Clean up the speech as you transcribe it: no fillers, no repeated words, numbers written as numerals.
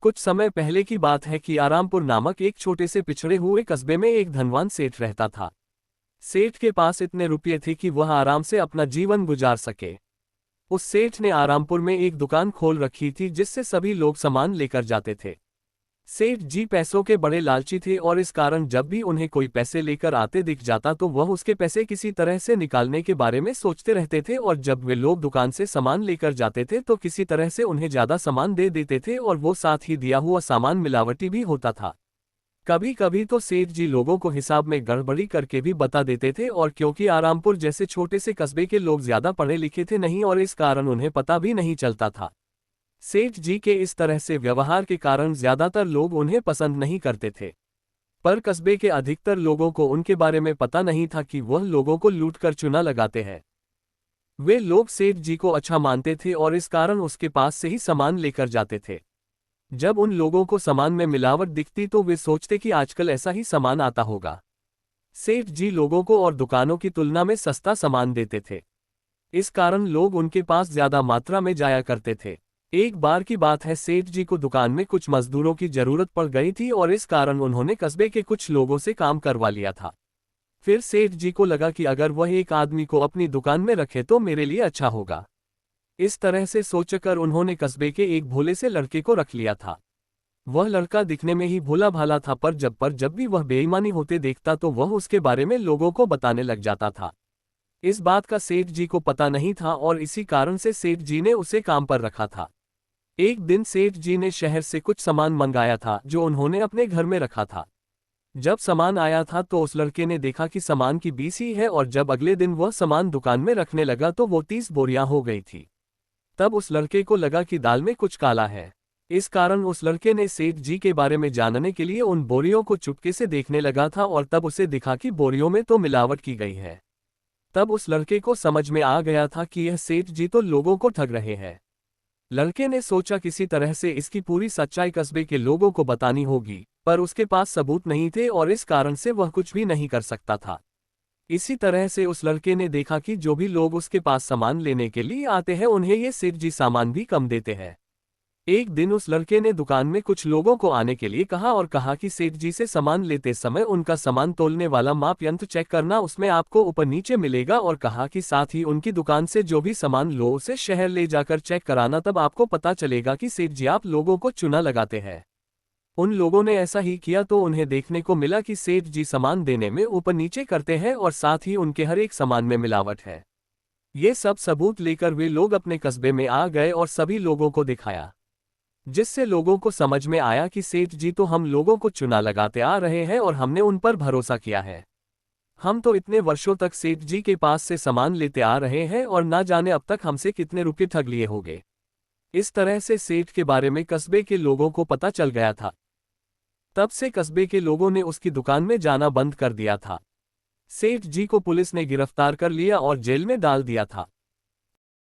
कुछ समय पहले की बात है कि आरामपुर नामक एक छोटे से पिछड़े हुए कस्बे में एक धनवान सेठ रहता था। सेठ के पास इतने रुपये थे कि वह आराम से अपना जीवन गुजार सके। उस सेठ ने आरामपुर में एक दुकान खोल रखी थी जिससे सभी लोग सामान लेकर जाते थे। सेठ जी पैसों के बड़े लालची थे और इस कारण जब भी उन्हें कोई पैसे लेकर आते दिख जाता तो वह उसके पैसे किसी तरह से निकालने के बारे में सोचते रहते थे, और जब वे लोग दुकान से सामान लेकर जाते थे तो किसी तरह से उन्हें ज्यादा सामान दे देते थे और वो साथ ही दिया हुआ सामान मिलावटी भी होता था। कभी कभी तो सेठ जी लोगों को हिसाब में गड़बड़ी करके भी बता देते थे, और क्योंकि आरामपुर जैसे छोटे से कस्बे के लोग ज्यादा पढ़े लिखे थे नहीं और इस कारण उन्हें पता भी नहीं चलता था। सेठ जी के इस तरह से व्यवहार के कारण ज्यादातर लोग उन्हें पसंद नहीं करते थे। पर कस्बे के अधिकतर लोगों को उनके बारे में पता नहीं था कि वह लोगों को लूटकर चुना लगाते हैं। वे लोग सेठ जी को अच्छा मानते थे और इस कारण उसके पास से ही सामान लेकर जाते थे। जब उन लोगों को सामान में मिलावट दिखती तो वे सोचते कि आजकल ऐसा ही सामान आता होगा। सेठ जी लोगों को और दुकानों की तुलना में सस्ता सामान देते थे। इस कारण लोग उनके पास ज्यादा मात्रा में जाया करते थे। एक बार की बात है, सेठ जी को दुकान में कुछ मजदूरों की जरूरत पड़ गई थी और इस कारण उन्होंने कस्बे के कुछ लोगों से काम करवा लिया था। फिर सेठ जी को लगा कि अगर वह एक आदमी को अपनी दुकान में रखे तो मेरे लिए अच्छा होगा। इस तरह से सोचकर उन्होंने कस्बे के एक भोले से लड़के को रख लिया था। वह लड़का दिखने में ही भोला भाला था, पर जब भी वह बेईमानी होते देखता तो वह उसके बारे में लोगों को बताने लग जाता था। इस बात का सेठ जी को पता नहीं था और इसी कारण से सेठ जी ने उसे काम पर रखा था। एक दिन सेठ जी ने शहर से कुछ सामान मंगाया था जो उन्होंने अपने घर में रखा था। जब सामान आया था तो उस लड़के ने देखा कि सामान की 20 ही है, और जब अगले दिन वह सामान दुकान में रखने लगा तो वो 30 बोरियां हो गई थी। तब उस लड़के को लगा कि दाल में कुछ काला है। इस कारण उस लड़के ने सेठ जी के बारे में जानने के लिए उन बोरियों को चुपके से देखने लगा था, और तब उसे दिखा कि बोरियों में तो मिलावट की गई है। तब उस लड़के को समझ में आ गया था कि यह सेठ जी तो लोगों को ठग रहे हैं। लड़के ने सोचा किसी तरह से इसकी पूरी सच्चाई कस्बे के लोगों को बतानी होगी, पर उसके पास सबूत नहीं थे और इस कारण से वह कुछ भी नहीं कर सकता था। इसी तरह से उस लड़के ने देखा कि जो भी लोग उसके पास सामान लेने के लिए आते हैं उन्हें ये सेठ जी सामान भी कम देते हैं। एक दिन उस लड़के ने दुकान में कुछ लोगों को आने के लिए कहा और कहा कि सेठ जी से सामान लेते समय उनका सामान तोलने वाला माप यंत्र चेक करना, उसमें आपको ऊपर नीचे मिलेगा, और कहा कि साथ ही उनकी दुकान से जो भी सामान लो उसे शहर ले जाकर चेक कराना, तब आपको पता चलेगा कि सेठ जी आप लोगों को चुना लगाते हैं। उन लोगों ने ऐसा ही किया तो उन्हें देखने को मिला कि सेठ जी सामान देने में ऊपर नीचे करते हैं और साथ ही उनके हर एक सामान में मिलावट है। ये सब सबूत लेकर वे लोग अपने कस्बे में आ गए और सभी लोगों को दिखाया, जिससे लोगों को समझ में आया कि सेठ जी तो हम लोगों को चुना लगाते आ रहे हैं और हमने उन पर भरोसा किया है। हम तो इतने वर्षों तक सेठ जी के पास से सामान लेते आ रहे हैं और ना जाने अब तक हमसे कितने रुपये ठग लिए होंगे। इस तरह से सेठ के बारे में कस्बे के लोगों को पता चल गया था। तब से कस्बे के लोगों ने उसकी दुकान में जाना बंद कर दिया था। सेठ जी को पुलिस ने गिरफ्तार कर लिया और जेल में डाल दिया था।